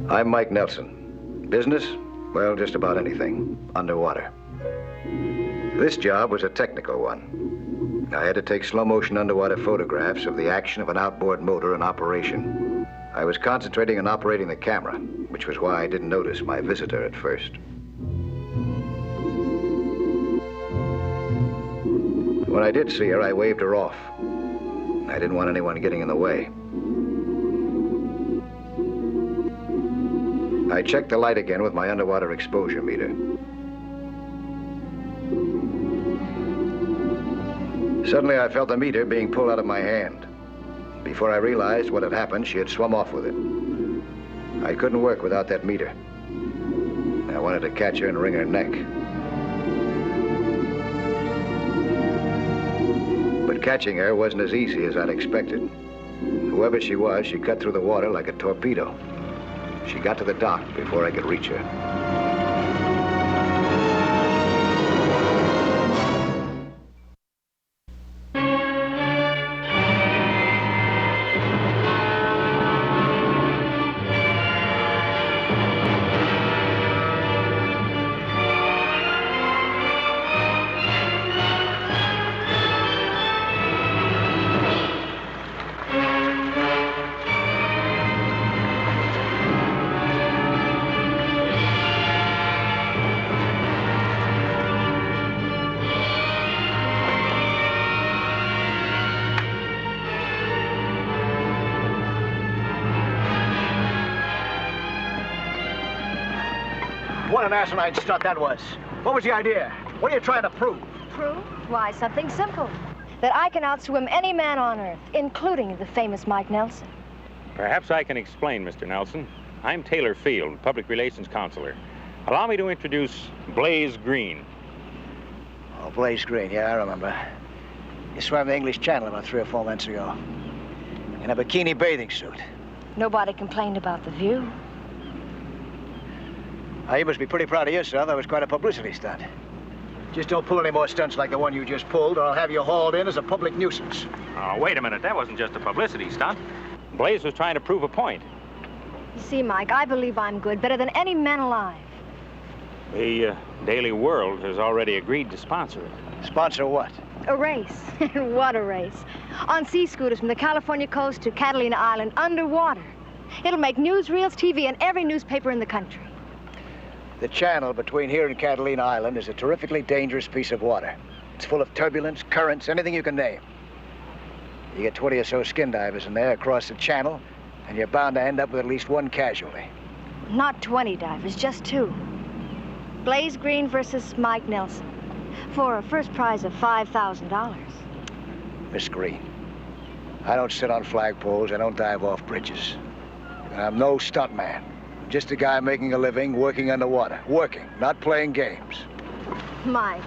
I'm Mike Nelson. Business? Well, just about anything. Underwater. This job was a technical one. I had to take slow-motion underwater photographs of the action of an outboard motor in operation. I was concentrating on operating the camera, which was why I didn't notice my visitor at first. When I did see her, I waved her off. I didn't want anyone getting in the way. I checked the light again with my underwater exposure meter. Suddenly, I felt the meter being pulled out of my hand. Before I realized what had happened, she had swum off with it. I couldn't work without that meter. I wanted to catch her and wring her neck. But catching her wasn't as easy as I'd expected. Whoever she was, she cut through the water like a torpedo. She got to the dock before I could reach her. What an asinine stunt that was. What was the idea? What are you trying to prove? Prove? Why, something simple. That I can outswim any man on Earth, including the famous Mike Nelson. Perhaps I can explain, Mr. Nelson. I'm Taylor Field, Public Relations Counselor. Allow me to introduce Blaze Green. Oh, Blaze Green, yeah, I remember. You swam the English Channel about 3 or 4 months ago. In a bikini bathing suit. Nobody complained about the view. You must be pretty proud of yourself. That was quite a publicity stunt. Just don't pull any more stunts like the one you just pulled, or I'll have you hauled in as a public nuisance. Oh, wait a minute. That wasn't just a publicity stunt. Blaze was trying to prove a point. You see, Mike, I believe I'm good, better than any man alive. The Daily World has already agreed to sponsor it. Sponsor what? A race. What a race. On sea scooters from the California coast to Catalina Island, underwater. It'll make newsreels, TV, and every newspaper in the country. The channel between here and Catalina Island is a terrifically dangerous piece of water. It's full of turbulence, currents, anything you can name. You get 20 or so skin divers in there across the channel, and you're bound to end up with at least one casualty. Not 20 divers, just 2. Blaze Green versus Mike Nelson. For a first prize of $5,000. Miss Green, I don't sit on flagpoles, I don't dive off bridges. And I'm no stuntman. Just a guy making a living, working underwater. Working, not playing games. Mike.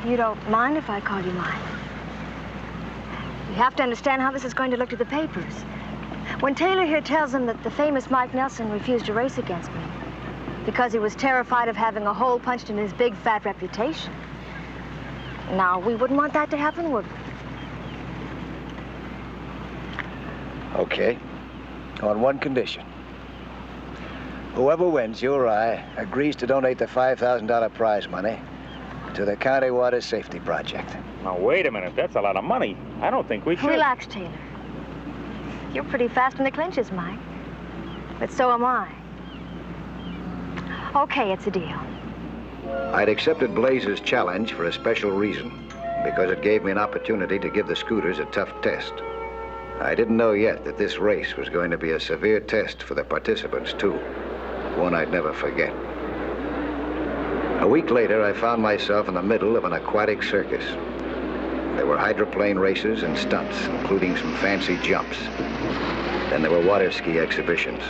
You don't mind if I call you Mike? You have to understand how this is going to look to the papers. When Taylor here tells them that the famous Mike Nelson refused to race against me because he was terrified of having a hole punched in his big, fat reputation. Now, we wouldn't want that to happen, would we? Okay. On one condition. Whoever wins, you or I, agrees to donate the $5,000 prize money to the County Water Safety Project. Now, wait a minute. That's a lot of money. I don't think we should. Relax, Taylor. You're pretty fast in the clinches, Mike. But so am I. Okay, it's a deal. I'd accepted Blaze's challenge for a special reason, because it gave me an opportunity to give the scooters a tough test. I didn't know yet that this race was going to be a severe test for the participants, too. One I'd never forget. A week later, I found myself in the middle of an aquatic circus. There were hydroplane races and stunts, including some fancy jumps. Then there were water ski exhibitions.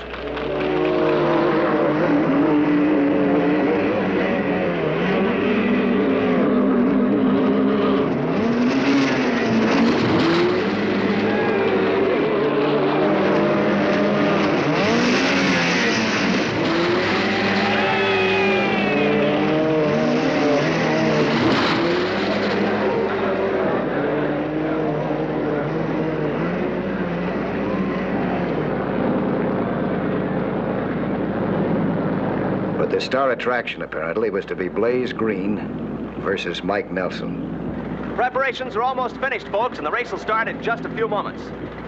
But the star attraction, apparently, was to be Blaze Green versus Mike Nelson. Preparations are almost finished, folks, and the race will start in just a few moments.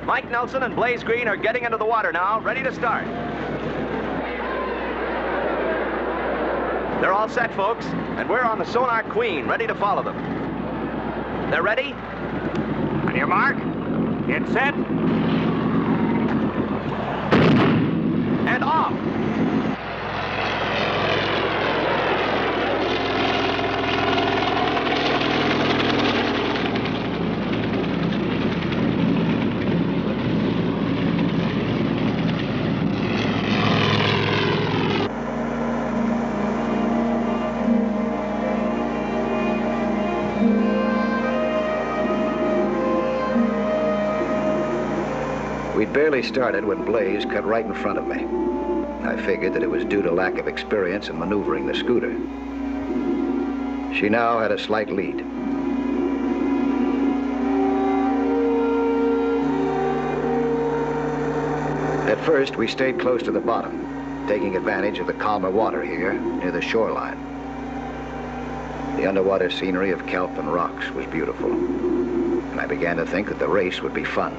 Mike Nelson and Blaze Green are getting into the water now, ready to start. They're all set, folks, and we're on the Sonar Queen, ready to follow them. They're ready? On your mark, get set. And off! We'd barely started when Blaze cut right in front of me. I figured that it was due to lack of experience in maneuvering the scooter. She now had a slight lead. At first, we stayed close to the bottom, taking advantage of the calmer water here near the shoreline. The underwater scenery of kelp and rocks was beautiful, and I began to think that the race would be fun.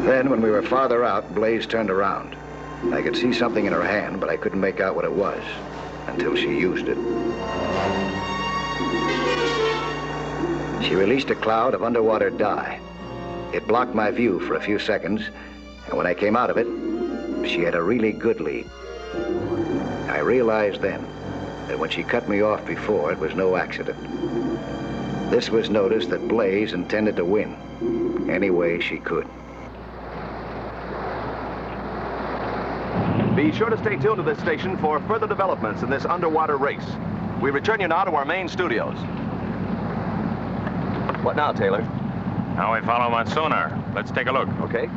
Then, when we were farther out, Blaze turned around. I could see something in her hand, but I couldn't make out what it was until she used it. She released a cloud of underwater dye. It blocked my view for a few seconds, and when I came out of it, she had a really good lead. I realized then that when she cut me off before, it was no accident. This was notice that Blaze intended to win any way she could. Be sure to stay tuned to this station for further developments in this underwater race. We return you now to our main studios. What now, Taylor? Now we follow them on sonar. Let's take a look. Okay.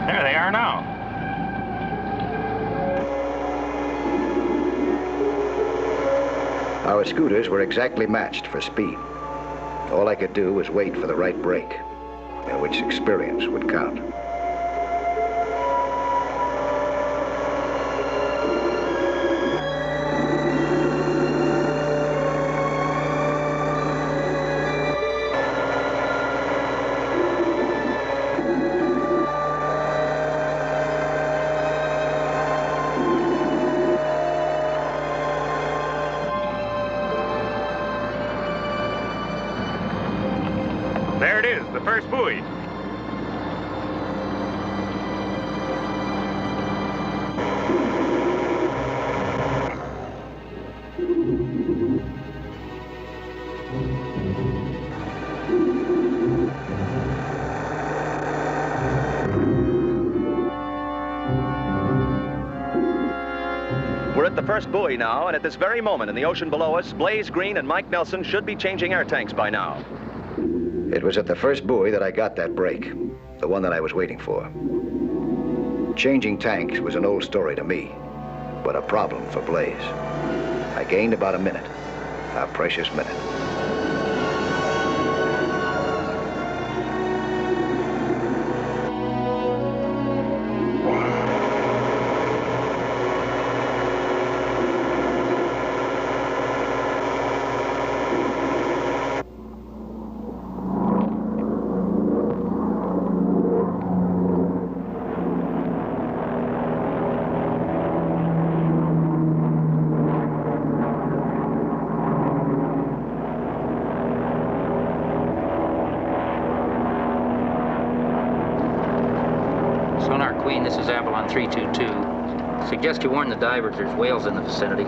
There they are now. Our scooters were exactly matched for speed. All I could do was wait for the right break, in which experience would count. There it is, the first buoy. We're at the first buoy now, and at this very moment in the ocean below us, Blaze Green and Mike Nelson should be changing air tanks by now. It was at the first buoy that I got that break, the one that I was waiting for. Changing tanks was an old story to me, but a problem for Blaze. I gained about a minute, a precious minute. 322. Suggest you warn the divers there's whales in the vicinity.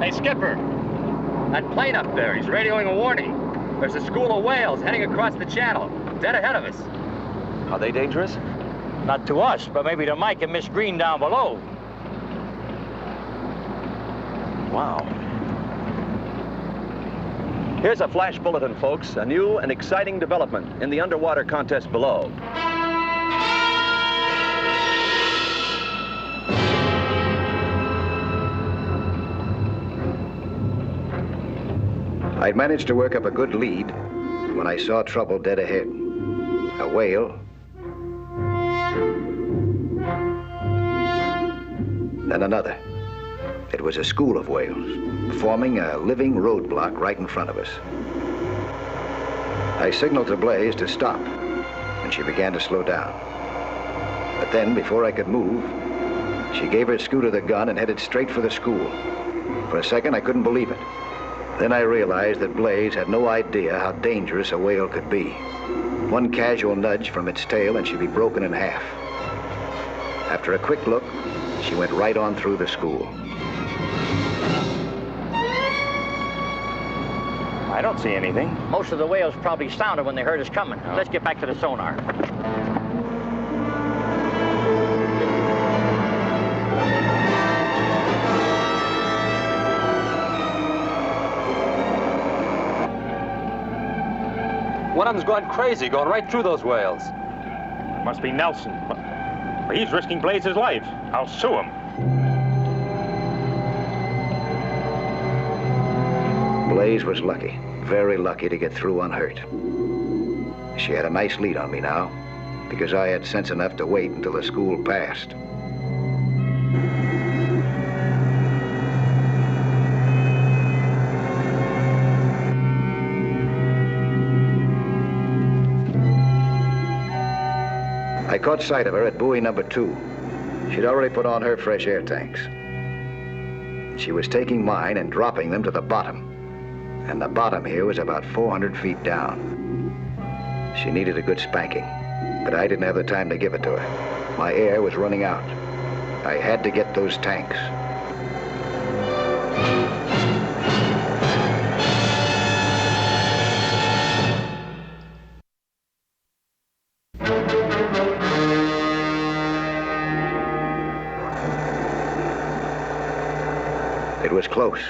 Hey, Skipper. That plane up there, he's radioing a warning. There's a school of whales heading across the channel, dead ahead of us. Are they dangerous? Not to us, but maybe to Mike and Miss Green down below. Wow. Here's a flash bulletin, folks. A new and exciting development in the underwater contest below. I'd managed to work up a good lead when I saw trouble dead ahead. A whale. Then another. It was a school of whales, forming a living roadblock right in front of us. I signaled to Blaze to stop, and she began to slow down. But then, before I could move, she gave her scooter the gun and headed straight for the school. For a second, I couldn't believe it. Then I realized that Blaze had no idea how dangerous a whale could be. One casual nudge from its tail and she'd be broken in half. After a quick look, she went right on through the school. I don't see anything. Most of the whales probably sounded when they heard us coming. Let's get back to the sonar. One of them's gone crazy, going right through those whales. Must be Nelson. He's risking Blaze's life. I'll sue him. Blaze was lucky, very lucky to get through unhurt. She had a nice lead on me now, because I had sense enough to wait until the school passed. I caught sight of her at buoy number 2. She'd already put on her fresh air tanks. She was taking mine and dropping them to the bottom. And the bottom here was about 400 feet down. She needed a good spanking, but I didn't have the time to give it to her. My air was running out. I had to get those tanks. It was close,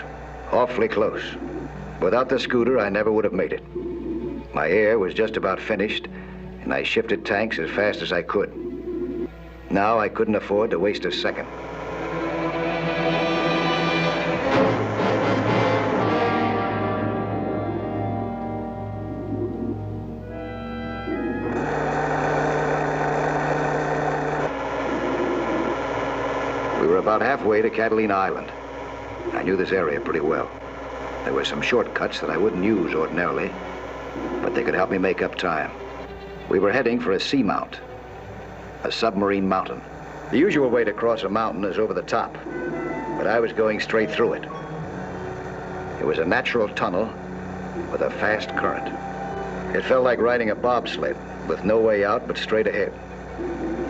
awfully close. Without the scooter, I never would have made it. My air was just about finished, and I shifted tanks as fast as I could. Now I couldn't afford to waste a second. We were about halfway to Catalina Island. I knew this area pretty well. There were some shortcuts that I wouldn't use ordinarily, but they could help me make up time. We were heading for a seamount, a submarine mountain. The usual way to cross a mountain is over the top, but I was going straight through it. It was a natural tunnel with a fast current. It felt like riding a bobsled with no way out but straight ahead.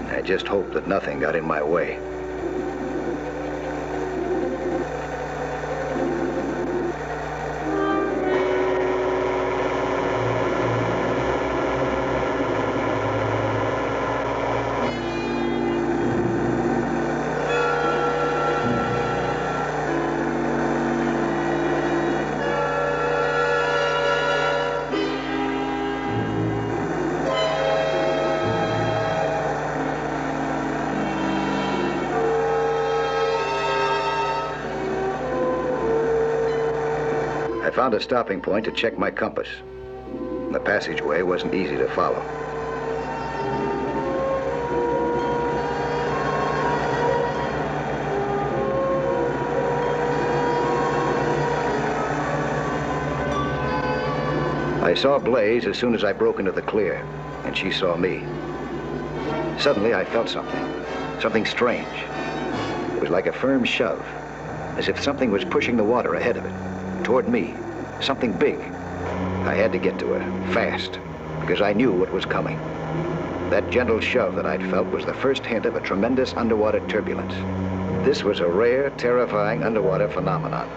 I just hoped that nothing got in my way. I found a stopping point to check my compass. The passageway wasn't easy to follow. I saw Blaze as soon as I broke into the clear, and she saw me. Suddenly, I felt something strange. It was like a firm shove, as if something was pushing the water ahead of it, toward me. something big. I had to get to her, fast, because I knew what was coming. That gentle shove that I'd felt was the first hint of a tremendous underwater turbulence. This was a rare, terrifying underwater phenomenon.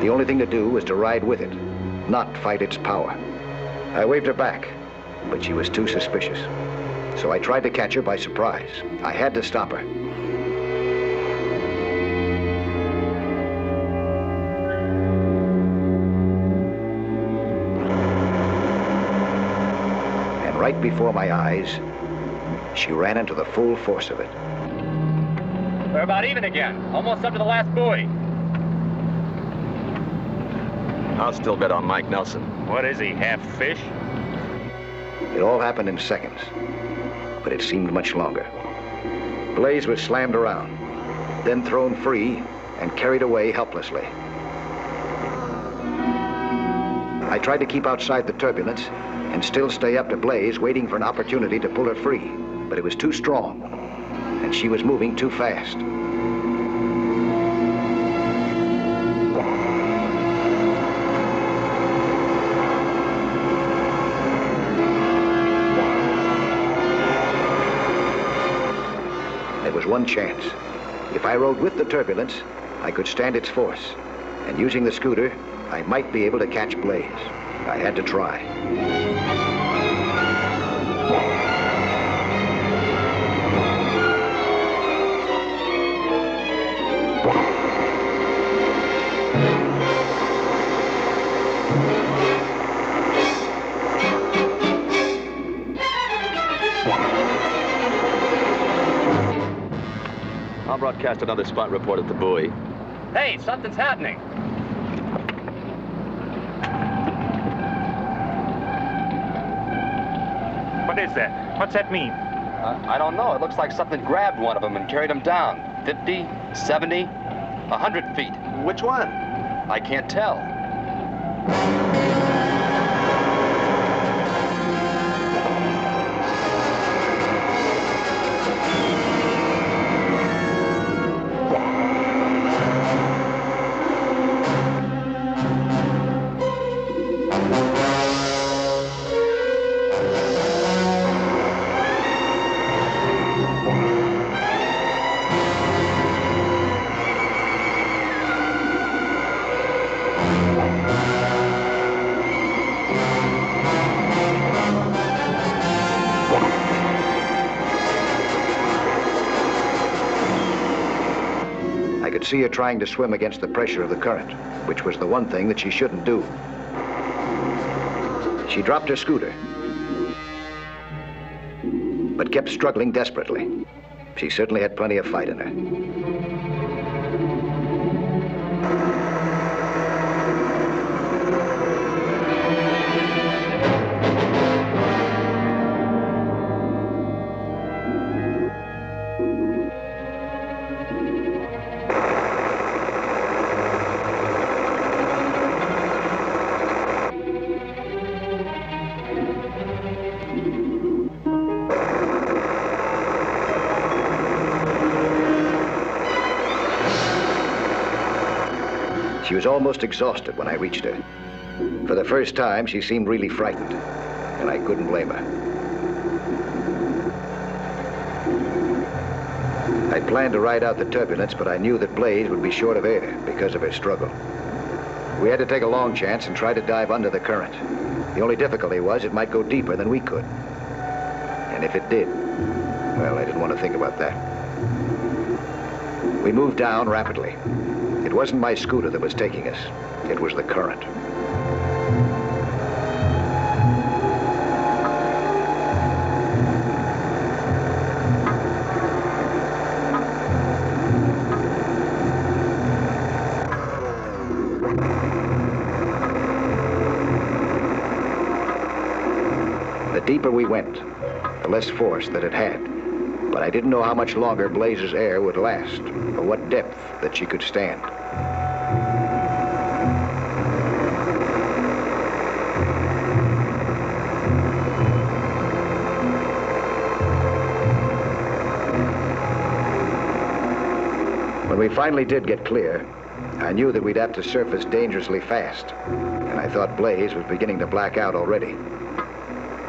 The only thing to do was to ride with it, not fight its power. I waved her back, but she was too suspicious. So I tried to catch her by surprise. I had to stop her. Right before my eyes, she ran into the full force of it. We're about even again. Almost up to the last buoy. I'll still bet on Mike Nelson. What is he, half fish? It all happened in seconds, but it seemed much longer. Blaze was slammed around, then thrown free and carried away helplessly. I tried to keep outside the turbulence and still stay up to Blaze, waiting for an opportunity to pull her free. But it was too strong, and she was moving too fast. There was one chance. If I rode with the turbulence, I could stand its force. And using the scooter, I might be able to catch Blaze. I had to try. I'll broadcast another spot report at the buoy. Hey, something's happening. What is that? What's that mean? I don't know. It looks like something grabbed one of them and carried him down. 50, 70, 100 feet. Which one? I can't tell. See her trying to swim against the pressure of the current, which was the one thing that she shouldn't do. She dropped her scooter, but kept struggling desperately. She certainly had plenty of fight in her. She was almost exhausted when I reached her. For the first time, she seemed really frightened, and I couldn't blame her. I'd planned to ride out the turbulence, but I knew that Blaze would be short of air because of her struggle. We had to take a long chance and try to dive under the current. The only difficulty was it might go deeper than we could. And if it did, well, I didn't want to think about that. We moved down rapidly. It wasn't my scooter that was taking us. It was the current. The deeper we went, the less force that it had. But I didn't know how much longer Blaze's air would last, or what depth that she could stand. When we finally did get clear, I knew that we'd have to surface dangerously fast, and thought Blaze was beginning to black out already.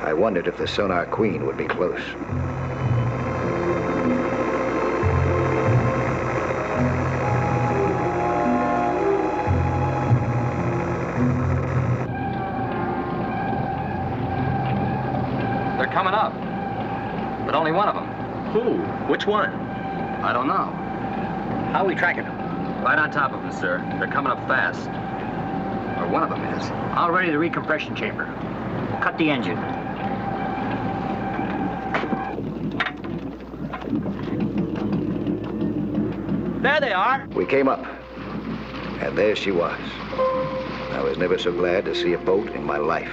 I wondered if the Sonar Queen would be close. They're coming up. But only one of them. Who? Which one? I don't know. How are we tracking them? Right on top of them, sir. They're coming up fast. Or one of them is. All ready the recompression chamber. Cut the engine. There they are. We came up, and there she was. I was never so glad to see a boat in my life.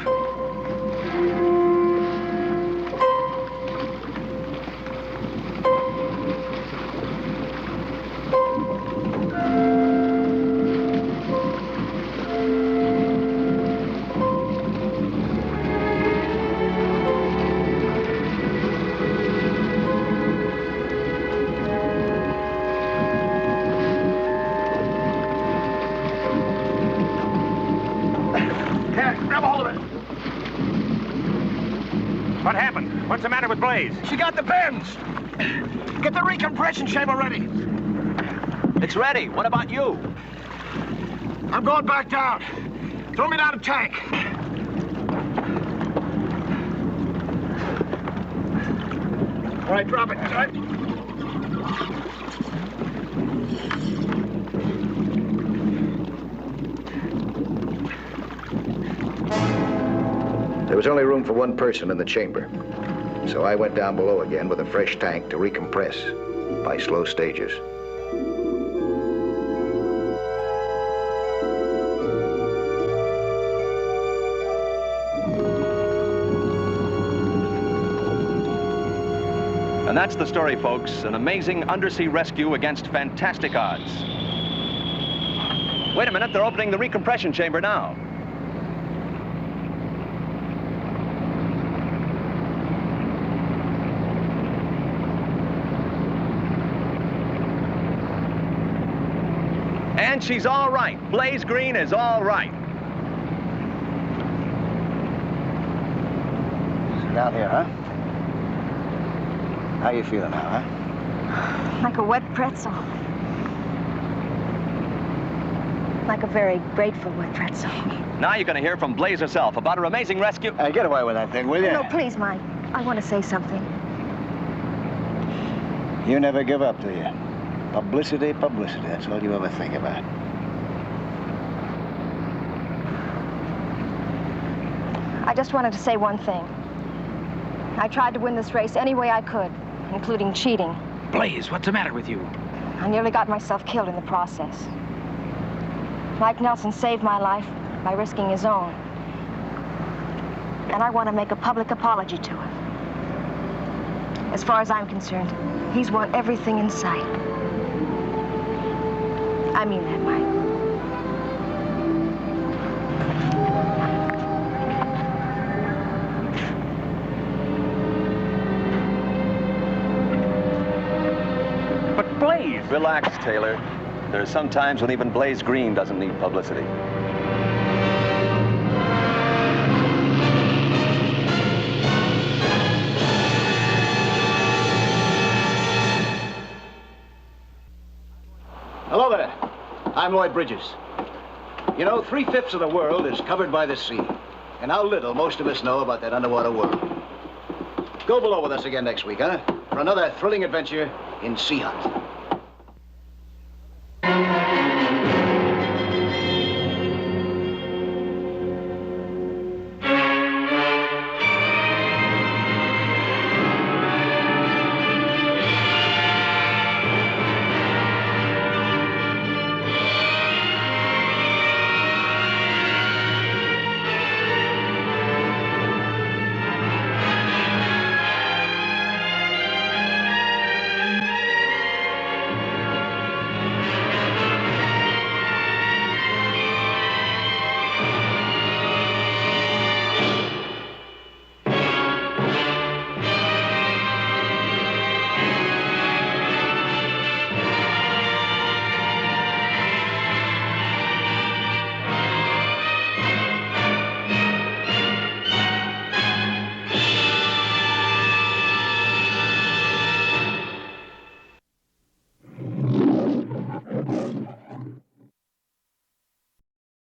What happened? What's the matter with Blaze? She got the bends. Get the recompression chamber ready. It's ready. What about you? I'm going back down. Throw me down a tank. All right, drop it. All right. There was only room for one person in the chamber, so I went down below again with a fresh tank to recompress by slow stages. And that's the story, folks. An amazing undersea rescue against fantastic odds. Wait a minute, they're opening the recompression chamber now. And she's all right. Blaze Green is all right. Sit down here, huh? How you feeling now, huh? Like a wet pretzel. Like a very grateful wet pretzel. Now you're going to hear from Blaze herself about her amazing rescue. Hey, get away with that thing, will you? No, please, Mike. I want to say something. You never give up, do you? Publicity, publicity. That's all you ever think about. I just wanted to say one thing. I tried to win this race any way I could, including cheating. Blaze, what's the matter with you? I nearly got myself killed in the process. Mike Nelson saved my life by risking his own. And I want to make a public apology to him. As far as I'm concerned, he's won everything in sight. I mean that, Mike. But Blaze! Relax, Taylor. There are some times when even Blaze Green doesn't need publicity. Hello there. I'm Lloyd Bridges. You know, 3/5 of the world is covered by the sea. And how little most of us know about that underwater world. Go below with us again next week, huh? For another thrilling adventure in Sea Hunt.